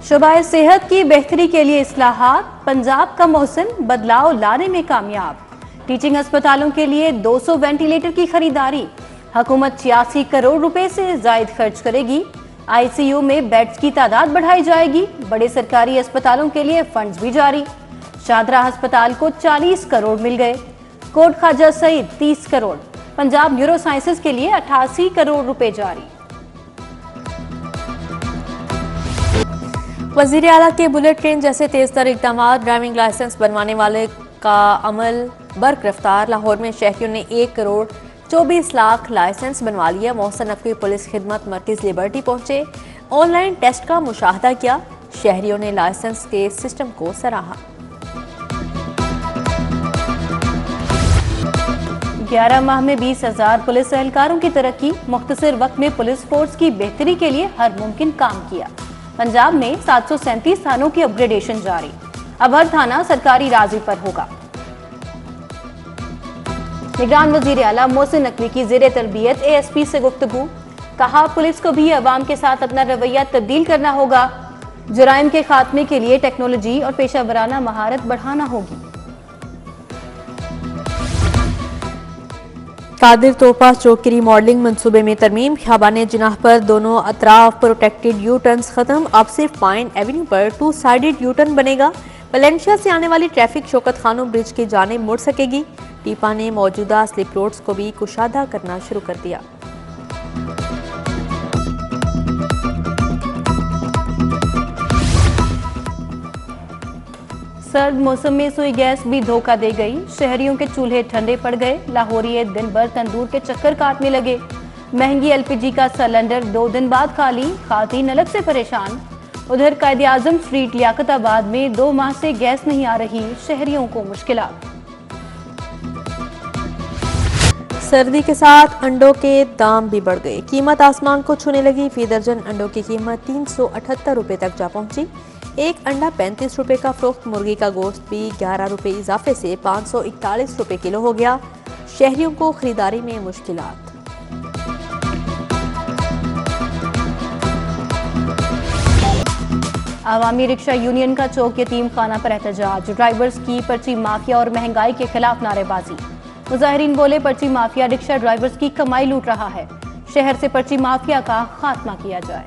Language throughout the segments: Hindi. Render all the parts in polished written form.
शोबाए सेहत की बेहतरी के लिए इस्लाहात, पंजाब का मौसम बदलाव लाने में कामयाब। टीचिंग अस्पतालों के लिए 200 वेंटिलेटर की खरीदारी। हुकूमत 86 करोड़ रुपए से जायद खर्च करेगी। आईसीयू में बेड्स की तादाद बढ़ाई जाएगी। बड़े सरकारी अस्पतालों के लिए फंड्स भी जारी। शादरा अस्पताल को 40 करोड़ मिल गए। कोट ख्वाजा सईद 30 करोड़। पंजाब न्यूरो साइंसेज के लिए 88 करोड़ रुपए जारी। वजीर आला के बुलेट ट्रेन जैसे तेज तर इकदाम, ड्राइविंग लाइसेंस बनवाने वाले का अमल बर्क रफ्तार। लाहौर में शहरियों ने 1 करोड़ 24 लाख लाइसेंस बनवा लिया। मोहसन नकवी पुलिस खिदमत मरकज लिबर्टी पहुंचे, ऑनलाइन टेस्ट का मुशाहदा किया। शहरियों ने लाइसेंस के सिस्टम को सराहा। 11 माह में 20,000 पुलिस एहलकारों की तरक्की। मुख्तसर वक्त में पुलिस फोर्स की बेहतरी के लिए हर मुमकिन काम किया। पंजाब में 737 थानों की अपग्रेडेशन जारी। अब हर थाना सरकारी राजी पर होगा। निगरान वजीर आला मोहसिन नकवी की जेर तरबियत ASP से गुफ्तगू। कहा, पुलिस को भी अवाम के साथ अपना रवैया तब्दील करना होगा। जुराइम के खात्मे के लिए टेक्नोलॉजी और पेशा वराना महारत बढ़ाना होगी। कादिर तोपा चौक की रिमॉडलिंग मंसूबे में तरमीम। ख्याबान जिनाह पर दोनों अतराफ प्रोटेक्टेड यू टर्न्स खत्म। अब सिर्फ पाइन एवेन्यू पर 2 साइडेड यू टर्न बनेगा। वलेंशिया से आने वाली ट्रैफिक शौकत खानों ब्रिज की जानिब मुड़ सकेगी। टीपा ने मौजूदा स्लिप रोड्स को भी कुशादा करना शुरू कर दिया। सर्द मौसम में सुई गैस भी धोखा दे गई। शहरियों के चूल्हे ठंडे पड़ गए। लाहौरी दिन भर तंदूर के चक्कर काटने लगे। महंगी LPG का सिलेंडर 2 दिन बाद खाली। खातीन अलग से परेशान। उधर कायदे आजम स्ट्रीट लियाकताबाद में 2 माह से गैस नहीं आ रही। शहरियों को मुश्किलात। सर्दी के साथ अंडों के दाम भी बढ़ गए। कीमत आसमान को छूने लगी। फी दर्जन अंडों की कीमत 378 रुपए तक जा पहुंची। एक अंडा 35 रुपए का फरोख्त। मुर्गी का गोश्त भी 11 रुपए इजाफे से 541 रुपए किलो हो गया। शहरियों को खरीदारी में मुश्किलात। आवामी रिक्शा यूनियन का चौक यतीम खाना पर एहतजाज। ड्राइवर्स की पर्ची माफिया और महंगाई के खिलाफ नारेबाजी। मुजाहिरीन बोले, पर्ची माफिया रिक्शा ड्राइवर्स की कमाई लूट रहा है। शहर से पर्ची माफिया का खात्मा किया जाए।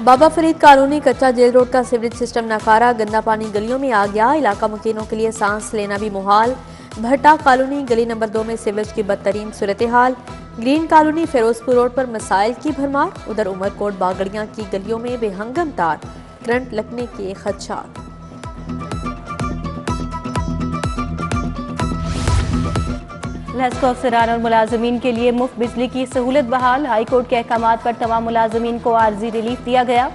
बाबा फरीद कॉलोनी कच्चा जेल रोड का सीवरेज सिस्टम नाकारा। गंदा पानी गलियों में आ गया। इलाका मुकीनों के लिए सांस लेना भी मुहाल। भट्टा कॉलोनी गली नंबर 2 में सीवरेज की बदतरीन सूरत हाल। ग्रीन कॉलोनी फिरोजपुर रोड पर मसाइल की भरमार। उधर उमरकोट बागड़ियां की गलियों में बेहंगम तार, करंट लगने के खदशात। लेस्को अफसरान और मुलाजमीन के लिए मुफ्त बिजली की सहूलत बहाल। हाईकोर्ट के अहकामात पर तमाम मुलाजमीन को आर्जी रिलीफ दिया गया।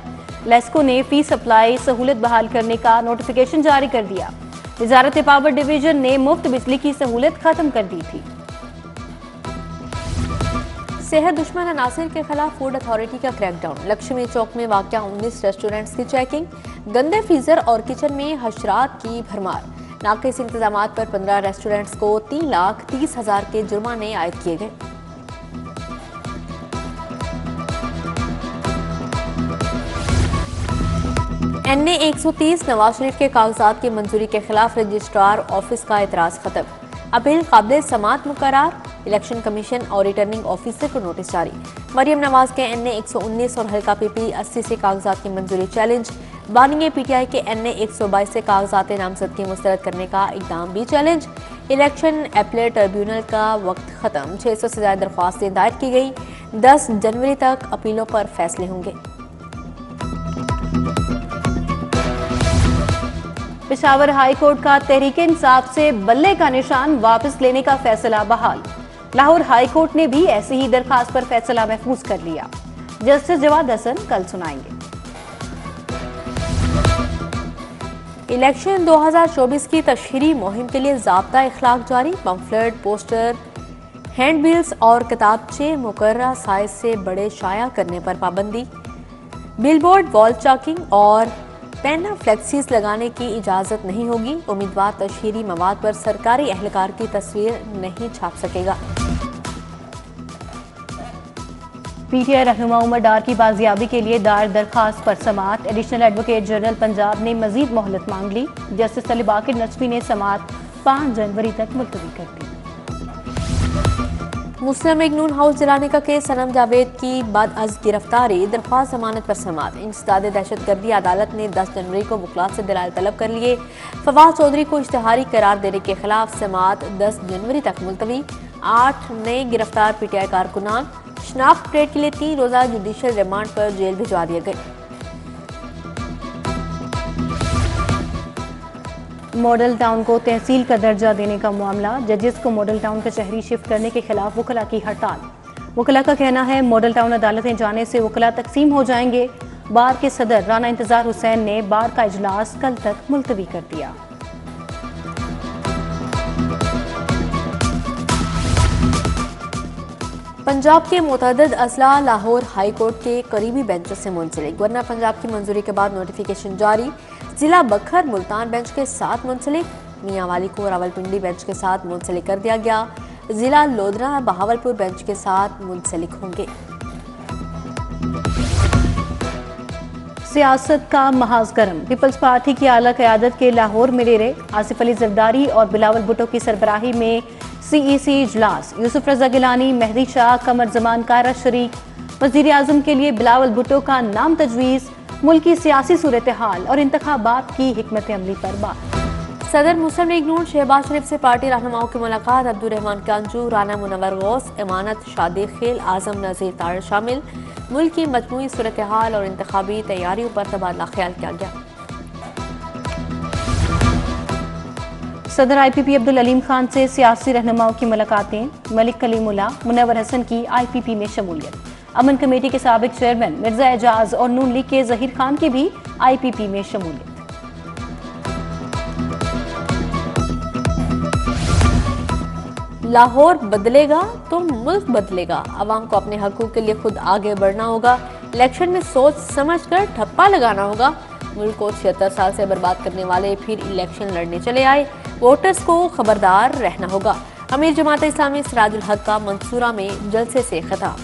लेस्को ने फी सप्लाई सहूलत बहाल करने का नोटिफिकेशन जारी कर दिया। वजारत पावर डिवीजन ने मुफ्त बिजली की सहूलत खत्म कर दी थी। सेहत दुश्मन अनासिर के खिलाफ फूड अथॉरिटी का क्रैकडाउन। लक्ष्मी चौक में वाक़या 19 रेस्टोरेंट्स की चेकिंग। गंदे फ्रीजर और किचन में हशरात की भरमार। नाकिस इंतजामात पर 15 रेस्टोरेंट्स को 3,30,000 के जुर्माने आयद किए गए। NA 130 नवाज शरीफ के कागजात की मंजूरी के खिलाफ रजिस्ट्रार ऑफिस का एतराज खत्म। अपील काबिल समात मुकर्रर। इलेक्शन कमीशन और रिटर्निंग ऑफिसर को नोटिस जारी। मरियम नवाज के NA 119 और हल्का PP 80 से कागजात की मंजूरी चैलेंज। बानिए PTI के NA 122 से कागजात नामजदगी मुस्तरद करने का इकदाम भी चैलेंज। इलेक्शन अपीलेट ट्रिब्यूनल का वक्त खत्म। 600 से ज्यादा दरख्वास्तें दायर की गई। 10 जनवरी तक अपीलों पर फैसले होंगे। पेशावर हाई कोर्ट का तहरीक इंसाफ से बल्ले का निशान वापस लेने का फैसला बहाल। लाहौर हाई कोर्ट ने भी ऐसी ही दरखास्त पर फैसला महफूज कर लिया। जस्टिस जवाद हसन कल सुनाएंगे। इलेक्शन 2024 की तशहीरी मुहिम के लिए ज़ाब्ता इखलाक जारी। पम्फलेट, पोस्टर, हैंडबिल्स और किताबचे मुकर्रर साइज से बड़े शाया करने पर पाबंदी। बिलबोर्ड, वॉल चाकिंग और पेन फ्लेक्सीज लगाने की इजाज़त नहीं होगी। उम्मीदवार तशहीरी मवाद पर सरकारी एहलकार की तस्वीर नहीं छाप सकेगा। पीटीआई रहनुमा उमर डार की बाजियाबी के लिए दायर दरखास्त पर समाअत। एडिशनल एडवोकेट जनरल पंजाब ने मजीद मोहलत मांग ली। जस्टिस तलिबाकिर नजफी ने समाअत 5 जनवरी तक मुलतवी कर दी। मुस्लिम लीग नून हाउस जलाने का केस सनम जावेद की बाद अज गिरफ्तारी दरख्वास्त जमानत पर समाअत। इंसदाद दहशतगर्दी अदालत ने 10 जनवरी को वकला से दलाइल तलब कर लिए। फवाद चौधरी को इश्तिहारी करार देने के खिलाफ समाअत 10 जनवरी तक मुलतवी। 8 नए गिरफ्तार पीटीआई कारकुनान शनाख्त परेड के लिए 3 रोजा जुडिशल रिमांड पर जेल भिजवा दिए गए। मॉडल टाउन को तहसील का दर्जा देने का मामला। जजेस को मॉडल टाउन कचहरी शिफ्ट करने के खिलाफ वकला की हड़ताल। वकला का कहना है मॉडल टाउन अदालतें जाने से वकला तकसीम हो जाएंगे। बार के सदर राना इंतजार हुसैन ने बार का इजलास कल तक मुलतवी कर दिया। पंजाब के मुतअद्दिद अजला लाहौर हाई कोर्ट के करीबी बेंचों से मुंसलिक। गवर्नर पंजाब की मंजूरी के बाद नोटिफिकेशन जारी। जिला बखर मुल्तान बेंच के साथ मुंसलिक। मियां वाली को रावलपिंडी बेंच के साथ मुंसलिक कर दिया गया। जिला लोधरा बहावलपुर बेंच के साथ मुंसलिक होंगे। सियासत का महाज गर्म। पीपल्स पार्टी की आला क़यादत के लाहौर में डेरे। आसिफ अली जरदारी और बिलावल भुट्टो की सरबराही में सीईसी इजलास। यूसुफ रजा गिलानी, मेहदी शाह, कमर जमान कायरा शरीक। वज़ीर आज़म के लिए बिलावल भुट्टो का नाम तजवीज़। मुल्क की सियासी सूरत हाल और इंतखाबात की हिकमत अमली पर बात। सदर मुस्लिम लीग नून शहबाज शरीफ से पार्टी रहनुमाओं की मुलाकात। अब्दुल रहमान कांजू, राना मुनव्वर गौस, इमानत शादी खेल, आजम नज़ीर तार शामिल। मुल्क की मजमूई सूरत हाल और इंतखाबी तैयारियों पर तबादला ख्याल किया गया। सदर IPP अब्दुल अलीम खान से सियासी रहनुमाओं की मुलाकातें। मलिक कलीमुल्लाह, मुनव्वर हसन की IPP में शमूलियत। अमन कमेटी के साबिक चेयरमैन मिर्जा एजाज और नून लीग के जहीर खान की भी IPP में शमूलियत। लाहौर बदलेगा तो मुल्क बदलेगा। अवाम को अपने हकूक के लिए खुद आगे बढ़ना होगा। इलेक्शन में सोच समझ कर ठप्पा लगाना होगा। मुल्क को 76 साल से बर्बाद करने वाले फिर इलेक्शन लड़ने चले आए। वोटर्स को खबरदार रहना होगा। अमीर जमात इस्लामी सिराजुल हक का मंसूरा में जलसे से खिताब।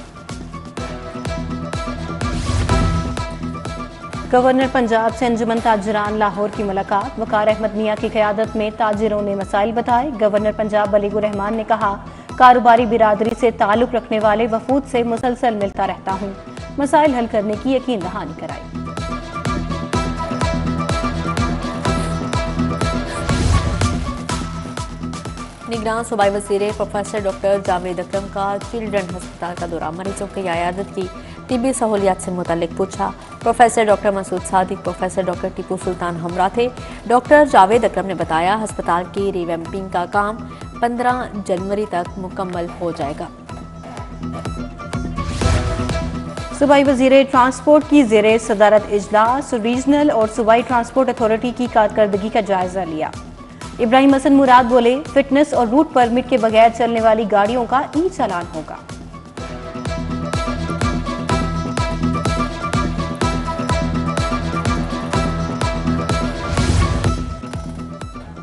गवर्नर पंजाब से अंजुमन ताजिरान लाहौर की मुलाकात। वकार अहमद मियां की क़यादत में ताजिरों ने मसाइल बताए। गवर्नर पंजाब बलीगुर रहमान ने कहा कारोबारी बिरादरी से ताल्लुक रखने वाले वफूद से मुसलसल मिलता रहता हूँ। मसाइल हल करने की यकीन दहानी कराई। निगरान सूबाई वज़ीर प्रोफेसर डॉक्टर जावेद अकरम का चिल्ड्रन अस्पताल का दौरा। मरीजों की आयादत की तिब्बी सहूलियात से मुतल्लिक पूछा। Professor doctor Masood Sadiq, professor doctor Tipu Sultan हमरा थे। डॉक्टर जावेद अकरम ने बताया अस्पताल की रिवैम्पिंग का काम 15 जनवरी तक मुकम्मल हो जाएगा। सूबाई वज़ीर ट्रांसपोर्ट की ज़ेरे सदारत इजलास। रीजनल और सूबाई ट्रांसपोर्ट अथॉरिटी की कारकर्दगी का जायजा लिया। इब्राहिम हसन मुराद बोले फिटनेस और रूट परमिट के बगैर चलने वाली गाड़ियों का ई चालान होगा।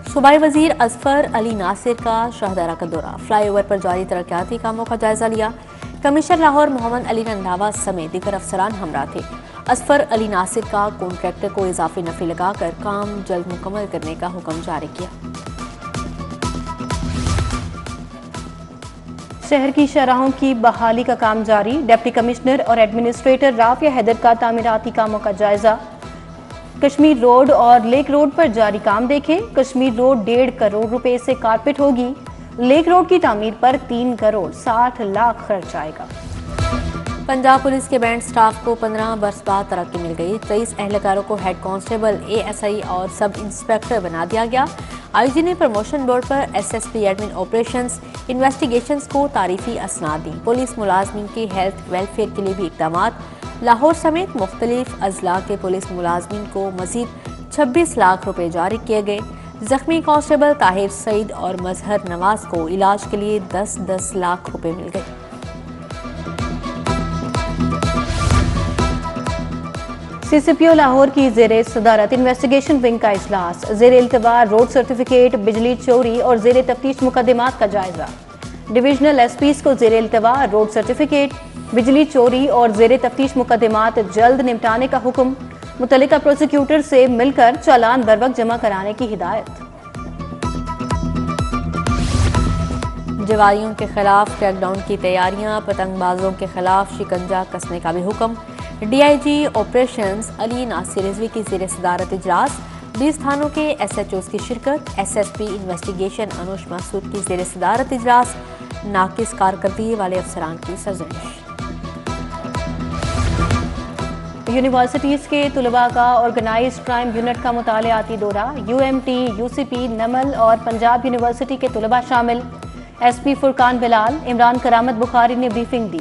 सूबाई वजीर असफर अली नासिर का शाहदरा का दौरा। फ्लाईओवर पर जारी तरक्याती कामों का जायजा लिया। कमिश्नर लाहौर मोहम्मद अली रंधावा समेत दीगर अफसरान हमरा थे। असफर अली नासिर का कॉन्ट्रैक्टर को इजाफी नफी लगाकर काम जल्द मुकम्मल करने का हुक्म जारी किया। शहर की शराहों की बहाली का काम जारी। डिप्टी कमिश्नर और एडमिनिस्ट्रेटर राफिया हैदर का तामीराती कामों का जायजा। कश्मीर रोड और लेक रोड पर जारी काम देखें। कश्मीर रोड 1.5 करोड़ रुपए से कारपेट होगी। लेक रोड की तामीर पर 3 करोड़ 60 लाख खर्च आएगा। पंजाब पुलिस के बैंड स्टाफ को 15 बरस बाद तरक्की मिल गई। 23 एहलकारों को हेड कांस्टेबल, ASI और सब इंस्पेक्टर बना दिया गया। IG ने प्रमोशन बोर्ड पर SSP एडमिन ऑपरेशंस इन्वेस्टिगेशंस को तारीफी असनाद दी। पुलिस मुलाजमिन की हेल्थ वेलफेयर के लिए भी इक़दामात। लाहौर समेत मुख्तलिफ अजला के पुलिस मुलाजमिन को मजीद 26 लाख रुपए जारी किए गए। जख्मी कांस्टेबल ताहिर सईद और मजहर नवाज को इलाज के लिए 10-10 लाख रुपए मिल गए। CCPO लाहौर की ज़ेरे सदारत इन्वेस्टिगेशन विंग का इजलास, ज़ेरे इल्तवा रोड सर्टिफिकेट, बिजली चोरी और ज़ेरे तफ्तीश मुकदमात का जायजा। डिविजनल SPs को ज़ेरे इल्तवा रोड सर्टिफिकेट, बिजली चोरी और ज़ेरे तफ्तीश मुकदमात जल्द निपटाने का हुक्म। मुतल्लिका प्रोसिक्यूटर से मिलकर चालान बर वक्त जमा कराने की हिदायत। जवारियों के खिलाफ क्रैकडाउन की तैयारियां, पतंगबाजों के खिलाफ शिकंजा कसने का भी हुक्म। DIG ऑपरेशंस अली नासिर रिजवी की ज़ेरे सदारत इजलास, 20 थानों के SHOs की शिरकत। SSP इन्वेस्टिगेशन अनुश मसूद की ज़ेरे सदारत इजलास, नाकिस कारकर्दगी वाले अफसरान की सरजनिश। यूनिवर्सिटीज़ के तुलबा का ऑर्गेनाइज्ड क्राइम यूनिट का मुतालियाती दौरा, UMT, UCP, नमल और पंजाब यूनिवर्सिटी के तुलबा शामिल। SP फुरकान बिलाल, इमरान करामत बुखारी ने ब्रीफिंग दी।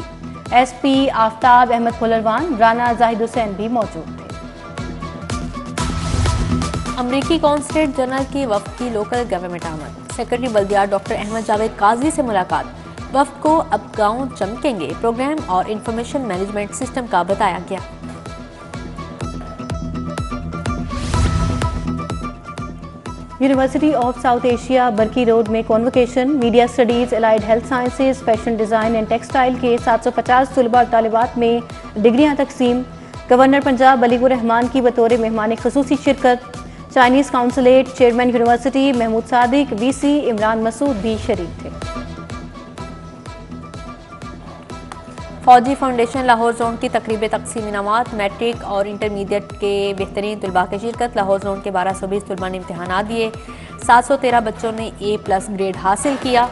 SP आफ्ताब अहमद फुलरवान, राना जाहिद हुसैन भी मौजूद थे। अमरीकी कॉन्सुलेट जनरल की वफ्द की लोकल गवर्नमेंट आमद, सेक्रेटरी बल्दियात डॉक्टर अहमद जावेद काजी से मुलाकात। वफ्द को अब गाँव चमकेंगे प्रोग्राम और इंफॉर्मेशन मैनेजमेंट सिस्टम का बताया गया। University of South Asia Barki road में convocation, media studies, allied health sciences, fashion design and textile के 750 तलबा और तालिबात में डिग्रियां तकसीम। गवर्नर पंजाब वलीउर रहमान की बतौर मेहमान खसूसी शिरकत। Chinese consulate chairman university Mahmood Sadiq, VC Imran Masood भी शरीक थे। फौजी फाउंडेशन लाहौर जोन की तकरीब तकसीम इनामात, मैट्रिक और इंटरमीडिएट के बेहतरीन तलबा की शिरकत। लाहौर जोन के 1220 तलबा ने इम्तहान दिए। 713 बच्चों ने A+ ग्रेड हासिल किया।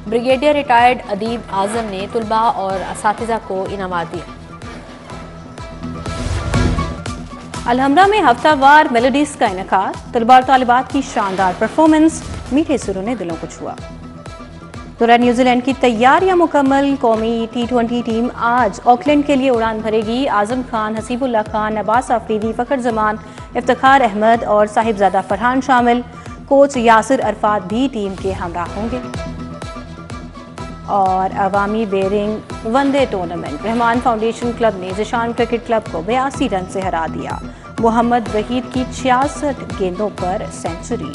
ब्रिगेडियर रिटायर्ड अदीब आजम ने तलबा और असातिज़ा को इनामात दिए। अलहमरा में हफ्तावार मेलोडीज का इनेकाद, तलबा और तालिबात की शानदार परफॉर्मेंस, मीठे सुरों ने दिलों को छुआ। दौरा न्यूजीलैंड की तैयारियां मुकम्मल, कौमी T20 टीम आज ऑकलैंड के लिए उड़ान भरेगी। आजम खान, हसीबुल्लाह खान, अब्बास आफरीदी, फ़खर जमान, इफ्तिखार अहमद और साहिबजादा फरहान शामिल। कोच यासिर अरफात भी टीम के हमरा होंगे। और अवामी बेरिंग one day tournament, Rahman foundation club ने ज़िशान क्रिकेट क्लब को 82 रन से हरा दिया। मोहम्मद वहीद की 66 गेंदों पर सेंचुरी।